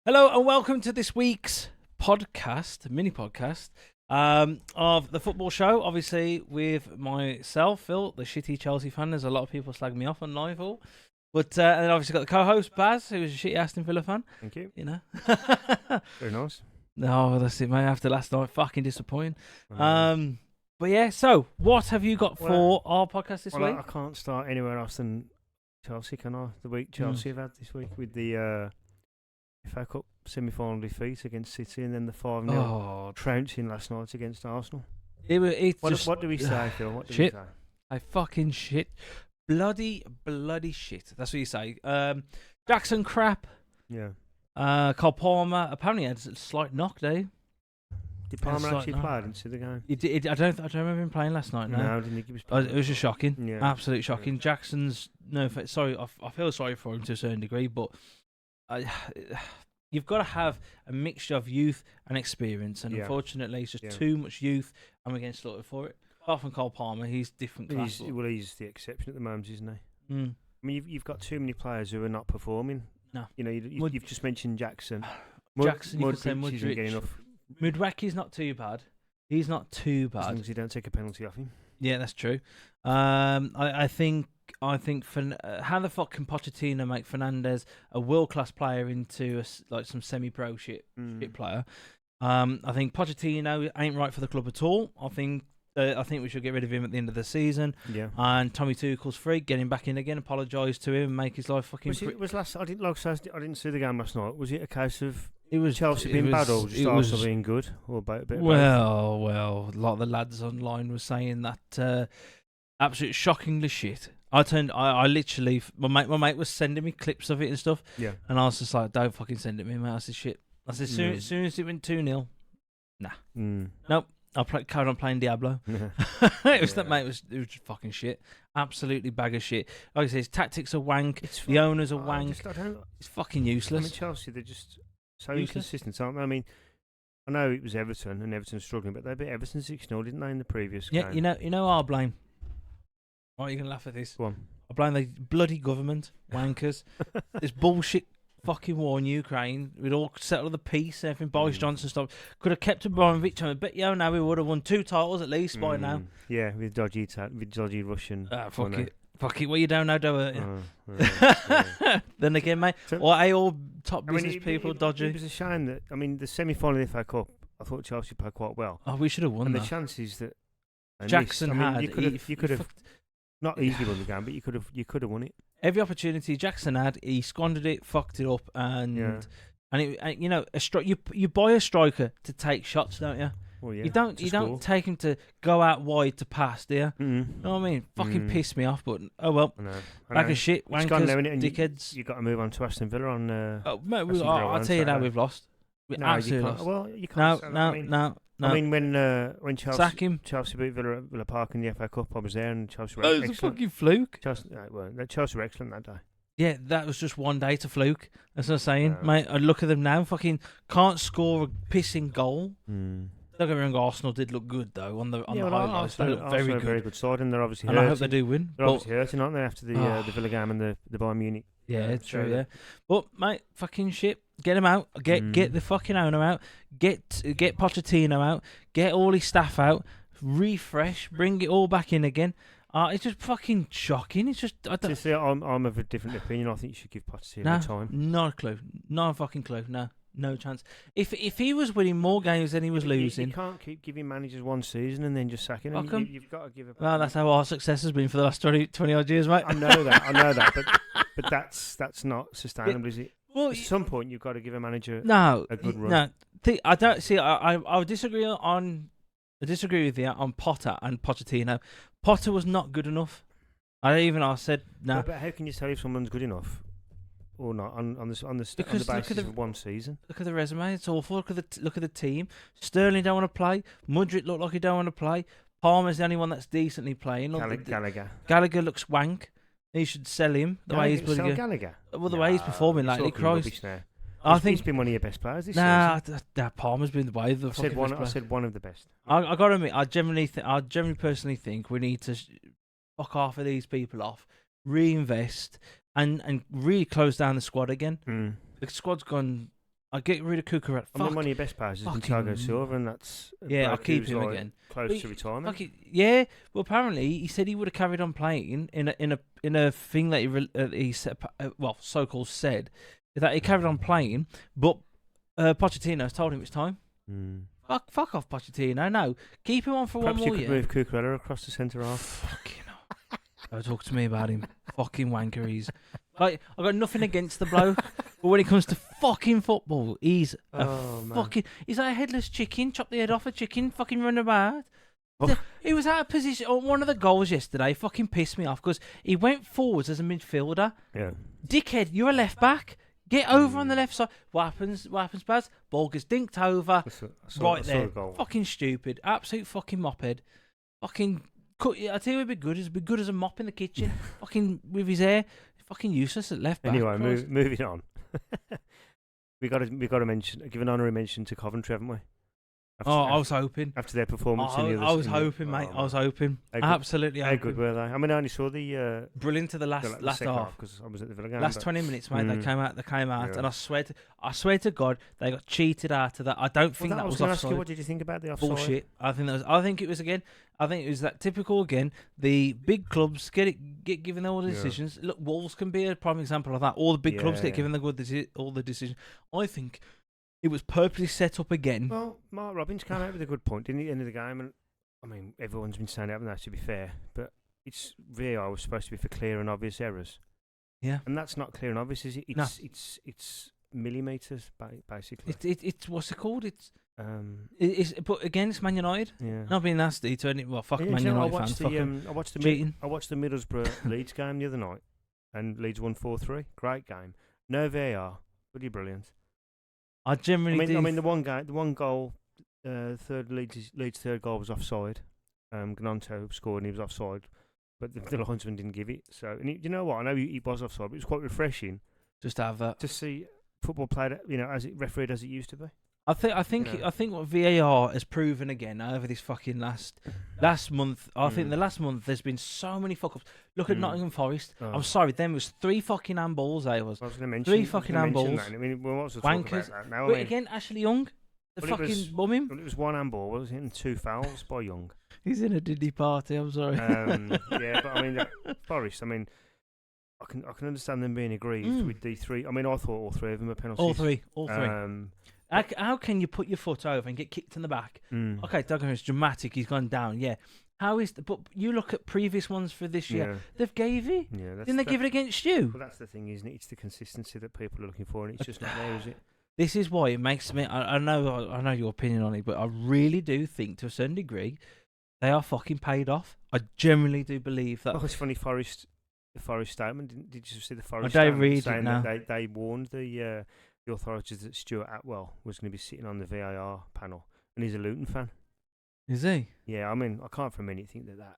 Hello and welcome to this week's podcast, mini podcast, of the football show. Obviously, with myself, Phil, the shitty Chelsea fan. There's a lot of people slagging me off on live, but and then obviously got the co-host Baz, who's a shitty Aston Villa fan. Thank you. You know, Very nice. no, that's it, mate. After last night, fucking disappointing. But yeah. So, what have you got for our podcast this week? I can't start anywhere else than Chelsea, can I? The week Chelsea have had this week with the FA Cup semi-final defeat against City, and then the 5-0 trouncing last night against Arsenal. What do we say, Phil? What do shit. we say? I fucking shit. Bloody shit. That's what you say. Jackson crap. Yeah. Cole Palmer apparently had a slight knock, though. Did Palmer actually play into the game? I don't remember him playing last night. No, didn't think he was. It was just shocking. Yeah. Absolutely shocking. Jackson's sorry. I feel sorry for him to a certain degree, but you've got to have a mixture of youth and experience, and unfortunately, it's just too much youth, and we're getting slaughtered for it. Apart from Cole Palmer, he's different class. He's the exception at the moment, isn't he? Mm. I mean, you've got too many players who are not performing. No, you know, you've just mentioned Jackson. Jackson, you could say Mudryk. Mudryki's not too bad. He's not too bad. As long as you don't take a penalty off him. Yeah, that's true. I think how the fuck can Pochettino make Fernandes a world-class player into some semi-pro shit player? I think Pochettino ain't right for the club at all. I think we should get rid of him at the end of the season. Yeah. And Tommy Tuchel's free. Get him back in again. Apologise to him and make his life fucking. I didn't see the game last night. Was it a case of Chelsea being bad or just Arsenal being good, or a bit of both? Well, a lot of the lads online were saying that absolutely shockingly shit. I literally, my mate was sending me clips of it and stuff. Yeah. And I was just like, don't fucking send it me, mate. I said shit. I said as soon as it went 2-0, nah. Nope. I carried on playing Diablo. It was just fucking shit. Absolutely bag of shit. Like I said, his tactics are wank. The owners are wank. It's fucking useless. I mean, Chelsea, they're just so inconsistent, aren't they? I mean, I know it was Everton and Everton's struggling, but they beat Everton 6-0, didn't they, in the previous game? Yeah, you know I'll blame. Why are you going to laugh at this? Go on. I blame the bloody government, wankers. This bullshit fucking war in Ukraine. We'd all settled the peace, everything. Boris Johnson stopped. Could have kept Abramovich. I bet now we would have won 2 titles at least by now. Yeah, with dodgy Russian. Fuck it. What you don't know, do it. Then again, mate, all top business people dodgy. It was a shame that the semi-final of the FA Cup, I thought Chelsea played quite well. Oh, we should have won. And the chances that Jackson had, you could have not easily won the game, but you could have won it. Every opportunity Jackson had, he squandered it, fucked it up, and you buy a striker to take shots, don't you? Well, yeah, you don't take him to go out wide to pass, do you? You know what I mean? Fucking piss me off, but oh well. I know. Bag of shit, wankers, dickheads. You got to move on to Aston Villa on. I'll tell you now, we've lost. We absolutely lost. Well, you can't. No. I mean, when Chelsea beat Villa Park in the FA Cup, I was there, and Chelsea were excellent. It was a fucking fluke. Chelsea were excellent that day. Yeah, that was just one day to fluke. That's what I'm saying, mate. I look at them now, fucking can't score a pissing goal. Don't get me wrong, Arsenal did look good though on the highlights. They look very good. Very good side, and they're obviously. And I hope they do win. They're obviously hurting, aren't they, after the Villa game and the Bayern Munich? Yeah, it's true. Yeah, but mate, fucking shit. Get him out. Get the fucking owner out. Get Pochettino out. Get all his staff out. Refresh. Bring it all back in again. It's just fucking shocking. It's just I'm of a different opinion. I think you should give Pochettino time. Not a clue. Not a fucking clue. No chance. If he was winning more games than he was losing, you can't keep giving managers one season and then just sacking him. You've got to give it. Well, that's how our success has been for the last 20 odd years, mate. I know that, but that's not sustainable, is it? Well, at some point, you've got to give a manager a good run. No, I don't see. I would disagree with you on Potter and Pochettino. Potter was not good enough. I said no. But how can you tell if someone's good enough or not on the basis of one season? Look at the resume; it's awful. Look at the team. Sterling don't want to play. Mudryk look like he don't want to play. Palmer's the only one that's decently playing. Gallagher looks wank. You should sell him the way he's bloody Gallagher. Well, the way he's performing lately, Christ. I think he's been one of your best players this season. Palmer's been the way. I said one of the best. I got to admit, I generally personally think we need to fuck half of these people off, reinvest, and really close down the squad again. The squad's gone I get rid of Cucurella. I mean, one of your best players has been Thiago Silva, and that's I'll keep him again. Close to retirement. Yeah, well, apparently he said he would have carried on playing in a thing that he said, so-called said that he carried on playing, but Pochettino's told him it's time. Fuck off, Pochettino. No, keep him on for Perhaps one more year. Perhaps you could move Cucurella across the centre half. Fucking hell. Don't talk to me about him. Fucking wanker he's. Like, I've got nothing against the bloke, but when it comes to fucking football, he's he's like a headless chicken. Chop the head off a chicken, fucking run about. He was out of position. One of the goals yesterday fucking pissed me off because he went forwards as a midfielder. Yeah. Dickhead, you're a left back. Get over on the left side. What happens, Baz? Ball gets dinked over. Right there. Fucking stupid. Absolute fucking mophead. Fucking. I tell you, it'd be good as a mop in the kitchen. Fucking with his hair. Fucking useless at left back. Anyway, moving on. we got to mention, give an honorary mention to Coventry, haven't we? I was hoping after their performance. I was hoping, mate. I was hoping. Absolutely. How good were they? I mean, I only saw the brilliant to the last half because I was at the Villa game. Last 20 minutes, mate. They came out, and I swear to God, they got cheated out of that. I don't think that was offside. Ask you, what did you think about the offside? Bullshit. I think it was that typical again. The big clubs get given all the decisions. Look, Wolves can be a prime example of that. All the big clubs get given all the decisions. I think it was purposely set up again. Well, Mark Robbins came out with a good point in the end of the game, and I mean, everyone's been saying that, and that to be fair, but VAR was supposed to be for clear and obvious errors. Yeah, and that's not clear and obvious, is it? It's millimeters, basically. It's what's it called? But again, it's Man United. Yeah, not being nasty to any. Well, fuck Man United fans. I watched the Middlesbrough Leeds game the other night, and Leeds won 4-3. Great game. No VAR, bloody brilliant. I mean, the one goal, Leeds' third goal was offside. Gnonto scored and he was offside, but the linesman didn't give it. So, and you know what? I know he was offside, but it was quite refreshing just to have that, to see football played, as it refereed as it used to be. I think what VAR has proven again over this fucking last month. I think the last month there's been so many fuck ups. Look at Nottingham Forest. Oh. I'm sorry, them was 3 fucking handballs. I was going to mention 3 fucking handballs. I mean, we're also wankers. Talking about that now. But again, Ashley Young, bum him. It was 1 handball, wasn't it? And 2 fouls by Young. He's in a Diddy party. I'm sorry. Yeah, but I mean, Forest. I mean, I can understand them being aggrieved with the 3. I mean, I thought all 3 of them were penalties. All three. How can you put your foot over and get kicked in the back? Okay, don't get me, it's dramatic. He's gone down. Yeah. How is but you look at previous ones for this year. They've gave it. Yeah, didn't they give it against you? Well, that's the thing, isn't it? It's the consistency that people are looking for, and it's just not there, is it? This is why it makes me. I know your opinion on it, but I really do think, to a certain degree, they are fucking paid off. I genuinely do believe that. Oh, it's funny. The Forest statement. Did you see the Forest statement saying that they warned the authorities that Stuart Atwell was going to be sitting on the VAR panel, and he's a Luton fan. Is he? Yeah, I mean, I can't for a minute think that.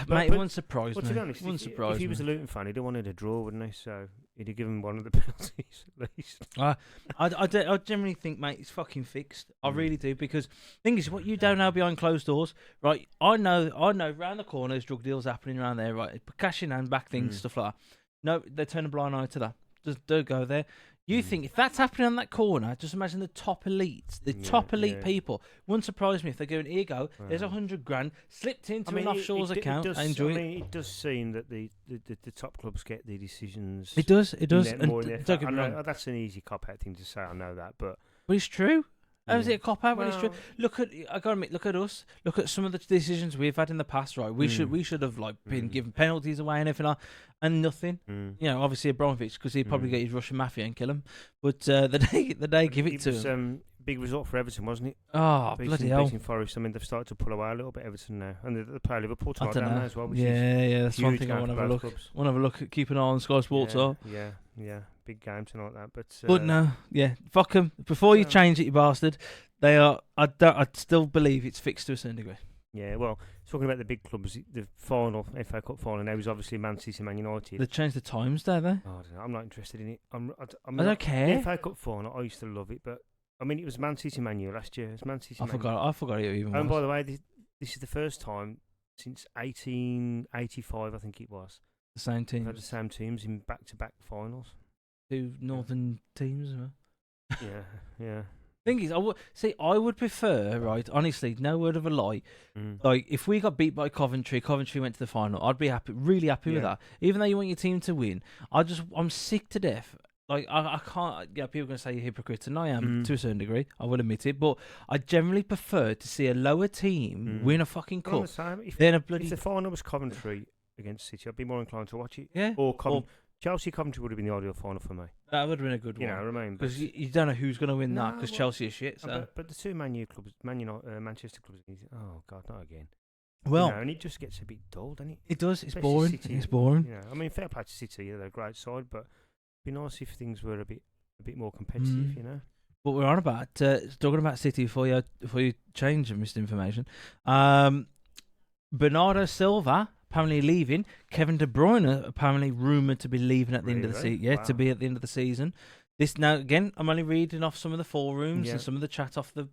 Mate, it wouldn't surprise me. To be honest, if he was a Luton fan, he'd have wanted a draw, wouldn't he? So he'd have given one of the penalties at least. I generally think, mate, it's fucking fixed. I really do, because the thing is, what you don't know behind closed doors, right? I know, round the corner, there's drug deals happening around there, right? Cash in hand, back things, stuff like that. No, they turn a blind eye to that. Just don't go there. You think if that's happening on that corner, just imagine the top elites, top elite people. Wouldn't surprise me if they're going, here you go, there's $100,000 slipped into an offshore's account. I enjoy it. I mean, it does seem that the top clubs get the decisions. It does. I know that's an easy cop-out thing to say. I know that, but it's true. How is it a cop out? Well, it's true. Look at us. Look at some of the decisions we've had in the past. Right, we should have been given penalties away and everything, and nothing. You know, obviously Abramovich, because he'd probably get his Russian mafia and kill him. But the day give it to him. Big result for Everton, wasn't it? Oh, bloody hell! Beating Forest. I mean, they've started to pull away a little bit, Everton now, and they play Liverpool tonight down there as well. Which is that's one thing I want to have a look. Want to have a look at, keep an eye on Sky Sports. Yeah, big game tonight that. But no, fuck them. Before you change it, you bastard. They are. I still believe it's fixed to a certain degree. Yeah, well, talking about the big clubs, the final FA Cup final now is obviously Man City, Man United. They changed the times, don't they? Oh, I don't know. I'm not interested in it. I don't care. The FA Cup final, I used to love it, but I mean, it was Man City, Man U last year. It was Man City. I forgot it even. And by the way, this is the first time since 1885, I think it was. The same teams. Had the same teams in back-to-back finals. 2 northern teams. Yeah. Thing is, I would prefer, right? Honestly, no word of a lie. Like, if we got beat by Coventry went to the final, I'd be happy, really happy with that. Even though you want your team to win, I'm sick to death. Like, I can't. Yeah, people are gonna say you're hypocrite, and I am to a certain degree. I will admit it, but I generally prefer to see a lower team win a fucking cup than a bloody. If the final was Coventry against City, I'd be more inclined to watch it. Yeah. Or Chelsea Coventry would have been the ideal final for me. That would have been a good one. You know what I mean? Because you don't know who's going to win that, because Chelsea is shit. So. But the two Manchester clubs, oh God, not again. Well, and it just gets a bit dull, doesn't it? It does. It's boring. It's boring. You know, I mean, fair play to City, they're a great side, but it'd be nice if things were a bit more competitive, you know. What we're on about, talking about City before you change and misinformation. Bernardo Silva apparently leaving. Kevin De Bruyne apparently rumoured to be leaving at the end of the season. Yeah, to be at the end of the season. This now again, I'm only reading off some of the forums and some of the chat off the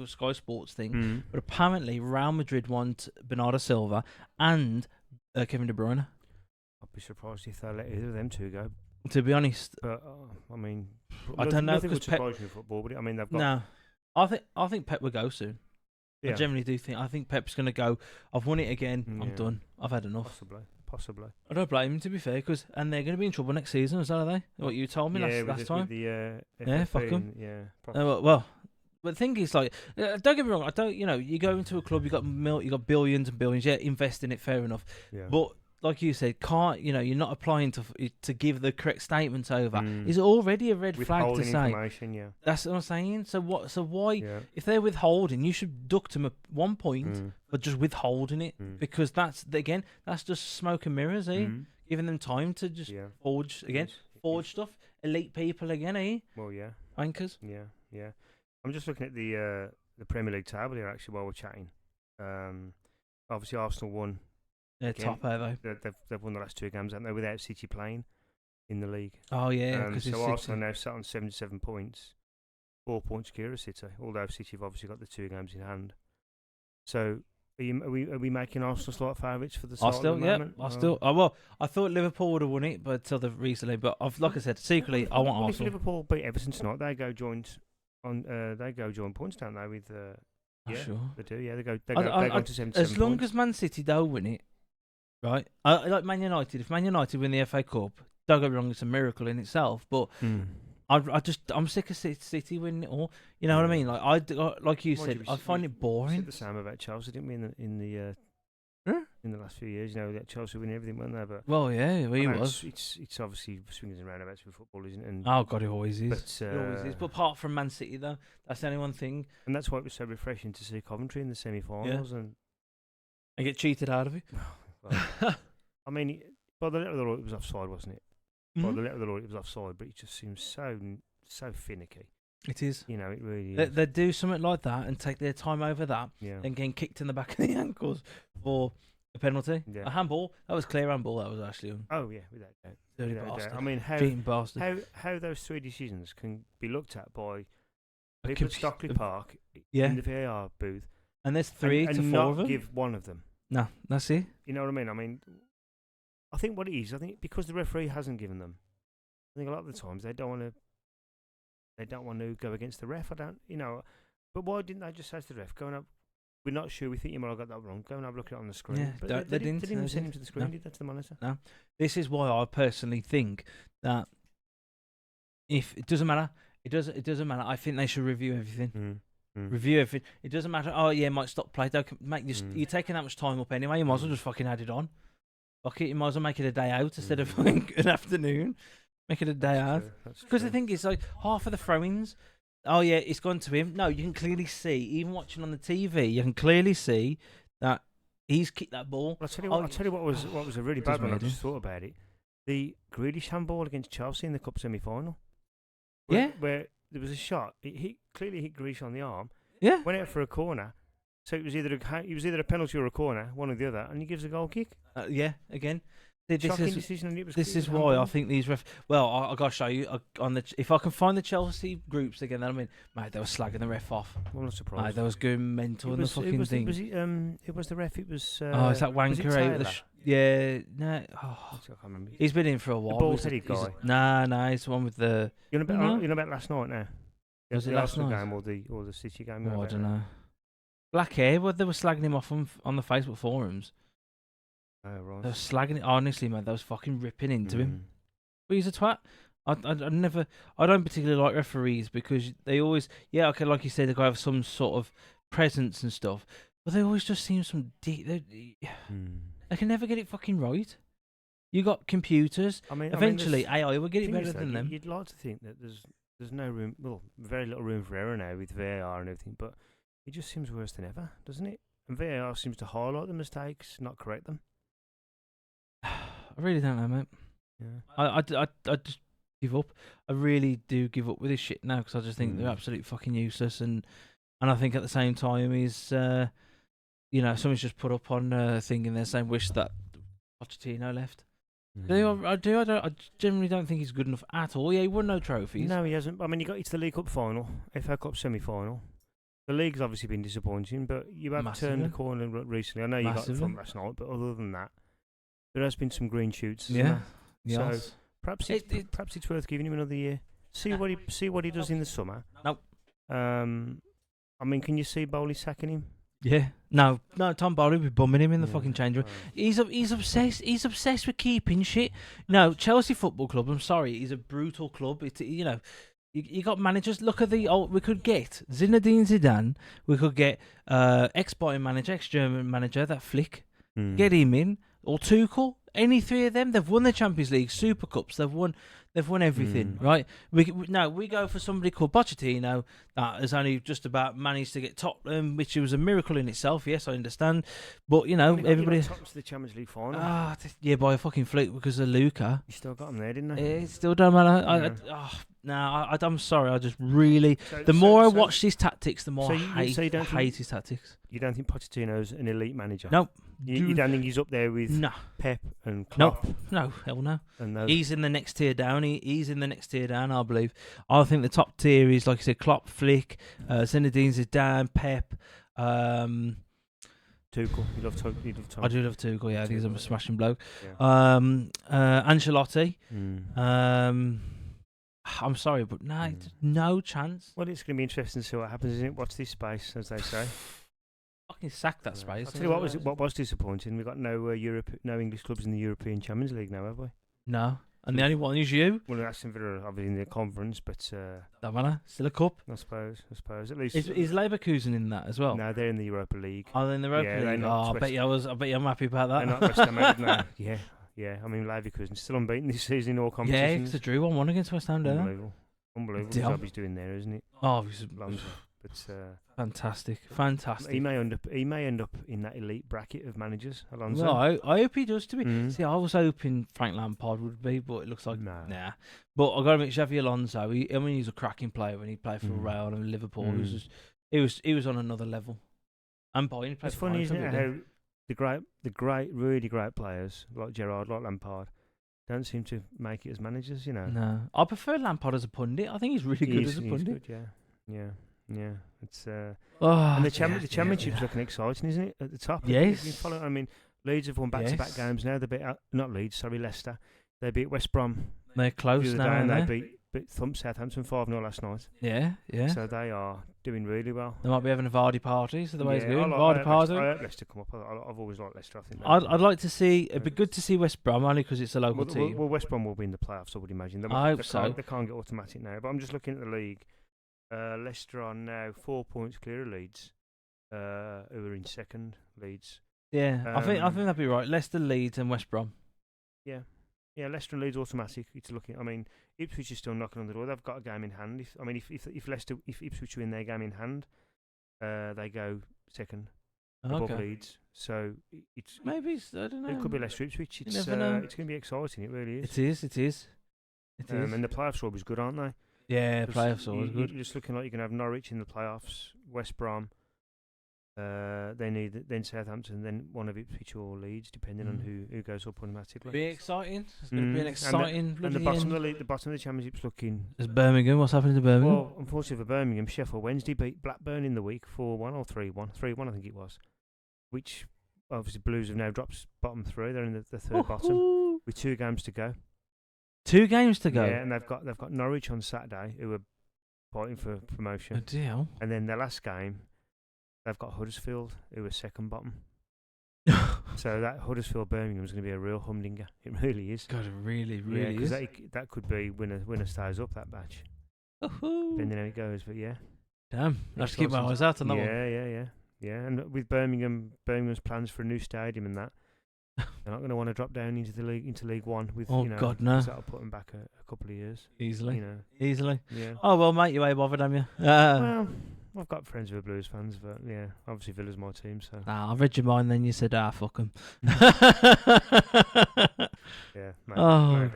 Sky Sports thing. But apparently, Real Madrid want Bernardo Silva and Kevin De Bruyne. I'd be surprised if they let either of them two go. To be honest, but I mean, I don't know because Pep surprise me in football, but I mean they've got no. I think Pep will go soon. Yeah. I generally do think. I think Pep's going to go. I've won it again. I'm done. I've had enough. Possibly. I don't blame him, to be fair, and they're going to be in trouble next season, is that, are they? What you told me last time? Fuck them. Well, but the thing is, like, don't get me wrong. You go into a club, you got billions and billions. Yeah, invest in it, fair enough. Yeah. But like you said, you're not applying to give the correct statements over. Is already a red flag to say. That's what I'm saying. So why, if they're withholding, you should duck them at 1 point, but just withholding it because that's just smoke and mirrors, giving them time to just forge stuff, elite people again, Well, yeah, anchors. Yeah. I'm just looking at the Premier League table here actually while we're chatting. Obviously Arsenal won. They're top, are they? They've won the last two games, haven't they, without City playing in the league. Oh, yeah. So Arsenal are now sat on 77 points, 4 points clear of City, although City have obviously got the two games in hand. So are we making Arsenal slight favourites for the start of the moment? I thought Liverpool would have won it, but until recently. But like I said, secretly, I want Arsenal. If Liverpool beat Everton tonight, they go joint points, don't they? With sure. They do. Yeah, they go to 77 as long points. as Man City don't win it. Right, like Man United. If Man United win the FA Cup, don't get me wrong, it's a miracle in itself. But I'm sick of City winning it all. You know what I mean? Like you said, I find it boring. We said the same about Chelsea, didn't we? In the last few years, that Chelsea win everything, weren't they? But he was. It's obviously swings and roundabouts with football, isn't it? Oh God, it always is. It always is. But apart from Man City, though, that's the only one thing. And that's why it was so refreshing to see Coventry in the semi-finals and get cheated out of it. Well, I mean, by the letter of the law, it was offside, wasn't it? By the letter of the law, it was offside, but it just seems so finicky. It is. It really is. They do something like that and take their time over that, and getting kicked in the back of the ankles for a penalty. Yeah. A handball. That was clear handball. That was actually on. Oh yeah, without doubt. Dirty bastard. I mean, how those three decisions can be looked at by people at Stockley Park in the VAR booth, and there's three to four of them. Give one of them. No, that's it. You know what I mean? I mean, I think what it is, because the referee hasn't given them. I think a lot of the times they don't want to go against the ref. But why didn't they just say to the ref, "Go and we're not sure. We think you might have got that wrong. Go and have a look at it on the screen." Yeah, but they didn't even send him to the screen. Did that to the monitor? No. This is why I personally think that if it doesn't matter, it doesn't matter. I think they should review everything. Review everything. It doesn't matter. Oh yeah, might stop play. You're taking that much time up anyway. You might as well just fucking add it on. Fuck it. You might as well make it a day out instead of an afternoon. Make it a day out. Because the thing is, like, half of the throw-ins. Oh yeah, it's gone to him. No, you can clearly see, even watching on the TV, you can clearly see that he's kicked that ball. I'll tell you what was a really bad one. I just thought about it. The Grealish handball against Chelsea in the cup semi-final. Where there was a shot. It clearly hit Grealish on the arm. Yeah. Went out for a corner. So it was either a penalty or a corner, one or the other, and he gives a goal kick. Again. Shocking decision. This is why I think these Well, I got to show you if I can find the Chelsea groups again. Then mate, they were slagging the ref off. I'm not surprised. Mate, they was going mental in the fucking thing. It was the ref. It was. Is that wanker? Yeah, no. Oh. I can't remember. He's been in for a while. The bald-headed guy. Nah, he's the one with the. You know about last night now. Was it the last Arsenal night? game or the City game? Oh, I don't know. Black hair, well, they were slagging him off on the Facebook forums. Oh, right. They were slagging it, honestly, man. They was fucking ripping into him. But he's a twat. I don't particularly like referees because they always, okay, like you said, they got to have some sort of presence and stuff, but they always just seem some they can never get it fucking right. You got computers. Eventually, AI will get it better than them. You'd like to think that there's no room, well, very little room for error now with VAR and everything, but it just seems worse than ever, doesn't it? And VAR seems to highlight the mistakes, not correct them. I really don't know, mate. Yeah. I just give up. I really do give up with this shit now because I just think they're absolutely fucking useless, and I think at the same time is someone's just put up on a thing in there saying wish that Pochettino left. I generally don't think he's good enough at all. Yeah, he won no trophies. No, he hasn't. I mean, he got into the League Cup final, FA Cup semi-final. The league's obviously been disappointing, but you have turned the corner recently. I know you got from last night, but other than that, there has been some green shoots. Yeah. So perhaps it's worth giving him another year. See what he does in the summer. Nope. I mean, can you see Bowley sacking him? Yeah. No, Tom Bowley will be bumming him in the fucking change room. He's obsessed. He's obsessed with keeping shit. No, Chelsea Football Club, I'm sorry, he's a brutal club. You got managers. Look at we could get Zinedine Zidane. We could get ex-Bayern manager, ex-German manager, that Flick. Get him in. Or Tuchel. Any three of them. They've won the Champions League, Super Cups. They've won everything, right? We go for somebody called Pochettino that has only just about managed to get Tottenham, which was a miracle in itself. Yes, I understand, but everybody top to the Champions League final. By a fucking fluke because of Luca. You still got them there, didn't they? It still don't matter. I'm sorry. I just really. The more I watch his tactics, the more I hate his tactics. You don't think Pochettino's an elite manager? No. You don't think he's up there with Pep and Klopp? No, hell no. He's in the next tier down. He's in the next tier down, I believe. I think the top tier is, like I said, Klopp, Flick, Zinedine Zidane, Pep. Tuchel. You love Tuchel. I do love Tuchel, yeah. I think he's a smashing bloke. Yeah. Ancelotti. I'm sorry, but no chance. Well, it's going to be interesting to see what happens, isn't it? Watch this space, as they say. Fucking sack that space. I'll tell you what was disappointing. We've got no English clubs in the European Champions League now, have we? No. And the only one is you. Well, Aston Villa obviously in the conference, but don't matter. Still a cup. I suppose. At least is Leverkusen in that as well? No, they're in the Europa League. Oh, they're in the Europa League. I bet you I'm happy about that. They're not West Ham out now. Yeah. I mean, Leverkusen still unbeaten this season in all competitions. Yeah, because they drew 1-1 against West Ham. Unbelievable job he's doing there, isn't it? Oh, but fantastic. He may end up in that elite bracket of managers, Alonso. Well, I hope he does. To be see, I was hoping Frank Lampard would be, but it looks like nah. But I got to admit, Xavi Alonso. He's a cracking player when he played for Real and Liverpool. He was on another level. And Bayern. It's funny, isn't it, how the really great players like Gerrard, like Lampard, don't seem to make it as managers, No, I prefer Lampard as a pundit. I think he's really good as a pundit. Good, yeah. It's and the championship's looking exciting, isn't it? At the top. Yes. I mean, Leeds have won back-to-back games now. They beat Leicester. They beat West Brom. They're close now. And they beat Southampton 5-0 last night. Yeah. So they are doing really well. They might be having a Vardy party. So the way it's going, Vardy party. I hope Leicester come up. I've always liked Leicester. I think. I'd like to see. It'd be good to see West Brom only because it's a local team. Well, West Brom will be in the playoffs. I would imagine. I hope so. They can't get automatic now. But I'm just looking at the league. Leicester are now 4 points clear of Leeds, who are in second. Leeds. Yeah, I think that'd be right. Leicester, Leeds, and West Brom. Yeah, Leicester and Leeds automatic. It's looking. I mean, Ipswich is still knocking on the door. They've got a game in hand. If Ipswich win their game in hand, they go second above Leeds. So it's I don't know. It could be Leicester Ipswich. It's going to be exciting. It really is. It is. And the playoffs are always good, aren't they? Yeah, playoffs are always good. You're just looking like you're going to have Norwich in the playoffs, West Brom, then Southampton, then one of Ipswich or Leeds, depending on who goes up automatically. Be exciting. It's going to be an exciting. And the bottom of the championship's looking. There's Birmingham. What's happening to Birmingham? Well, unfortunately for Birmingham, Sheffield Wednesday beat Blackburn in the week 4-1 or 3-1. 3-1, I think it was. Which obviously Blues have now dropped bottom three. They're in the third bottom with 2 games to go. 2 games to go. Yeah, and they've got Norwich on Saturday, who are fighting for A promotion. deal. And then their last game, they've got Huddersfield, who are second bottom. So that Huddersfield Birmingham is going to be a real humdinger. It really is. God, it really Because is. that could be winner stays up that batch. Woohoo. Depending how it goes, but yeah. Damn, I have to keep my eyes out on that one. Yeah. And with Birmingham's plans for a new stadium and that, they're not going to want to drop down into League One with God, no. that'll put them back a couple of years Easily. Yeah. Oh well, mate, you ain't bothered, am you? Well, I've got friends who are Blues fans, but yeah, obviously Villa's my team, so Nah, I read your mind. Then you said, fuck them. yeah. Maybe,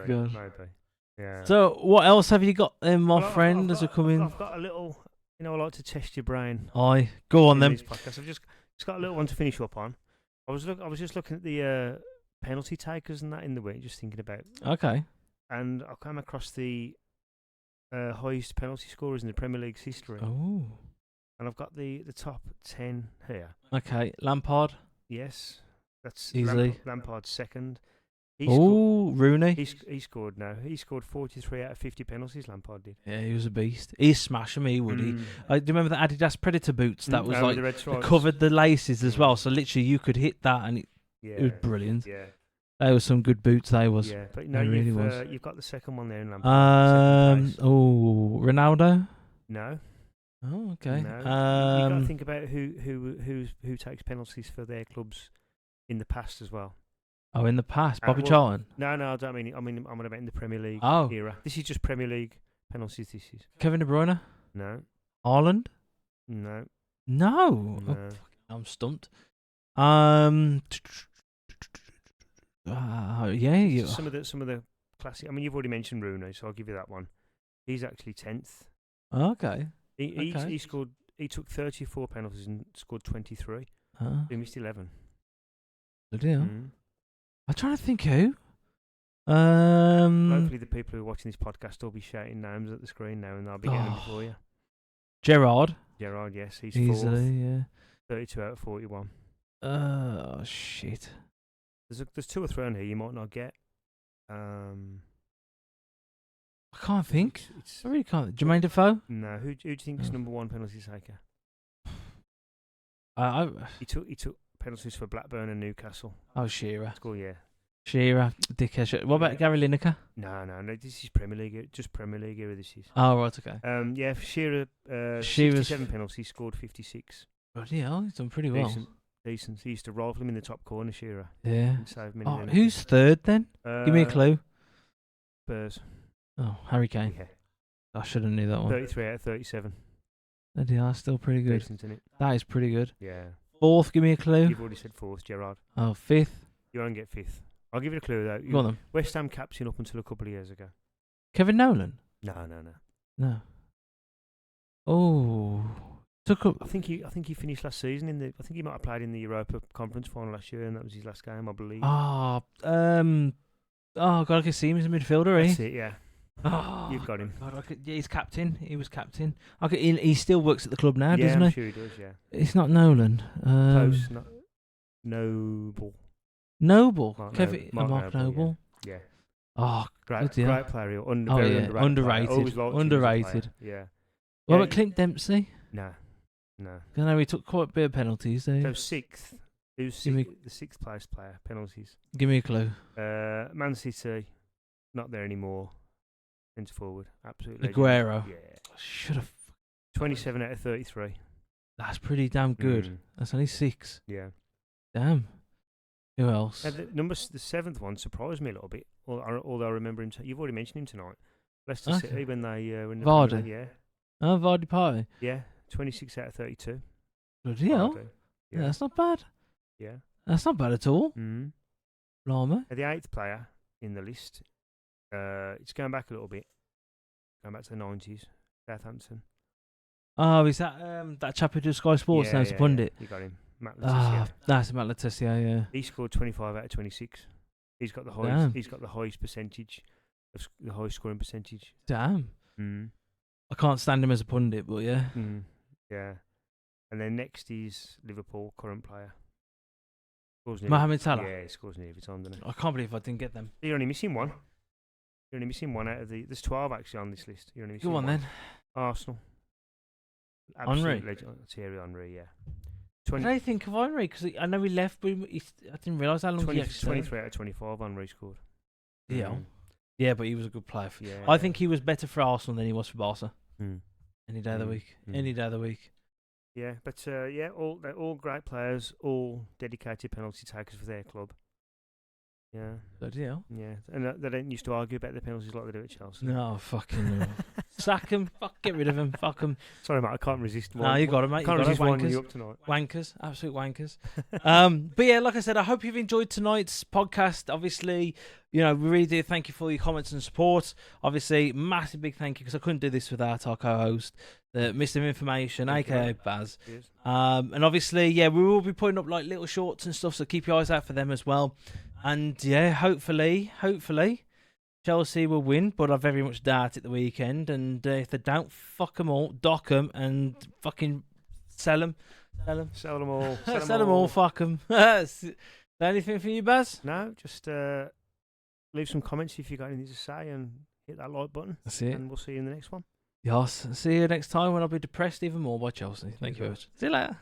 God. Maybe. Yeah. So, what else have you got, my friend? As we come in, I've got a little. I like to test your brain. Aye, go on then. I've just got a little one to finish up on. I was just looking at the penalty takers and that in the week, just thinking about. Okay. And I came across the highest penalty scorers in the Premier League's history. Oh. And I've got the top 10 here. Okay, Lampard. Yes, that's easily. Lampard's second. Rooney. He scored now. He scored 43 out of 50 penalties. Lampard did. Yeah, he was a beast. He's smashing me, would he? Do you remember the Adidas Predator boots? That was like it covered the laces as well. So literally, you could hit that, and it was brilliant. Yeah, they were some good boots. They was. Yeah, but no, you've got the second one there in Lampard. Ronaldo. No. Oh, okay. No. You got to think about who takes penalties for their clubs in the past as well. Oh, in the past, Bobby Charlton. No, I don't mean. I'm about in the Premier League era. This is just Premier League penalties. This is Kevin De Bruyne. No. Haaland. No. No. No. Oh, I'm stumped. Yeah. Some of the classic. I mean, you've already mentioned Rooney, so I'll give you that one. He's actually 10th. Okay. He scored. He took 34 penalties and scored 23. He missed 11. Good deal. I'm trying to think who. Hopefully, the people who are watching this podcast will be shouting names at the screen now, and I'll be getting them before you. Gerrard, yes, he's easily, 4th. 32 out of 41. Oh shit. There's 2 or 3 on here you might not get. I can't think. I really can't. Jermaine Defoe? No. Who do you think is number 1 penalty taker? He took penalties for Blackburn and Newcastle. Oh, Shearer. Cool, yeah. Shearer, dickhead. What about Gary Lineker? No. This is Premier League. Just Premier League era. This is. Oh right, okay. Yeah, Shearer. 67 penalties, scored 56. Bloody hell, he's done pretty well. Decent. He used to rifle him in the top corner, Shearer. Yeah. Oh, who's third then? Give me a clue. Spurs. Oh, Harry Kane. Yeah. I should have knew that one. 33 out of 37. Bloody hell, still pretty good. Decent, isn't it? That is pretty good. Yeah. 4th, give me a clue. You've already said 4th, Gerrard. Oh, 5th. You won't get 5th. I'll give you a clue though. Go on then. West Ham captain up until a couple of years ago. Kevin Nolan? No. Oh. I think he finished last season I think he might have played in the Europa Conference final last year, and that was his last game, I believe. Oh, God, I can see him as a midfielder, That's it, yeah. Oh, you've got him. God, he's captain. He was captain. He still works at the club now, doesn't he? Yeah, I'm sure he does, yeah. It's not Nolan. Close, not Noble. Mark Noble. Yeah. Oh, great player. Very underrated. Yeah. What about Clint Dempsey? No. I know he took quite a bit of penalties there. So 6th. Who's the 6th place player? Penalties. Give me a clue. Man City, not there anymore. Centre forward, absolutely. Aguero. Yeah. Should have. 27 out of 33. That's pretty damn good. That's only 6. Yeah. Damn. Who else? The 7th one surprised me a little bit. Although I remember him. You've already mentioned him tonight. Leicester City when they Vardy. Yeah. Oh, Vardy Party. Yeah. 26 out of 32. Bloody hell. Yeah, that's not bad. Yeah. That's not bad at all. Blimey. The 8th player in the list. It's going back a little bit. Going back to the 90s. Southampton. Oh, is that that chap who does Sky Sports now? It's a pundit. You got him. Matt Letizia. That's Matt Letizia, yeah. He scored 25 out of 26. He's got the highest. He's got the highest percentage, the highest scoring percentage. Damn. I can't stand him as a pundit, but yeah. Yeah. And then next is Liverpool current player. Mohamed Salah. Yeah, he scores nearly every time, doesn't he? I can't believe I didn't get them. You're only missing one. You're only missing one out of the. There's 12 actually on this list. You're only missing one. Go on then. Arsenal. Henry? Thierry Henry, yeah. What do I think of Henry? Because I know he left, but I didn't realise how long he actually 23 out of 25 Henry scored. Yeah. Yeah, but he was a good player. Yeah. I think he was better for Arsenal than he was for Barca. Mm. Any day of the week. Any day of the week. Yeah, but they're all great players, all dedicated penalty takers for their club. Yeah. Good deal. Yeah, and they don't used to argue about the penalties like they do at Chelsea. No, fucking no. Sack him. Get rid of him. Fuck him. Sorry, mate, I can't resist. No, you got him, mate. Can't resist winding you up tonight. Wankers. Absolute wankers. But yeah, like I said, I hope you've enjoyed tonight's podcast. Obviously, we really do thank you for your comments and support. Obviously, massive big thank you because I couldn't do this without our co-host, the Mr. Information, aka Baz. Cheers. And obviously, yeah, we will be putting up like little shorts and stuff, so keep your eyes out for them as well. And yeah, hopefully, Chelsea will win, but I very much doubt it the weekend. And if they don't, fuck them all, dock them, and fucking sell them. Sell them all. Sell them all, fuck them. Anything for you, Baz? No, just leave some comments if you got anything to say and hit that like button. That's it. And we'll see you in the next one. Yes. See you next time when I'll be depressed even more by Chelsea. Thank you very much. See you later.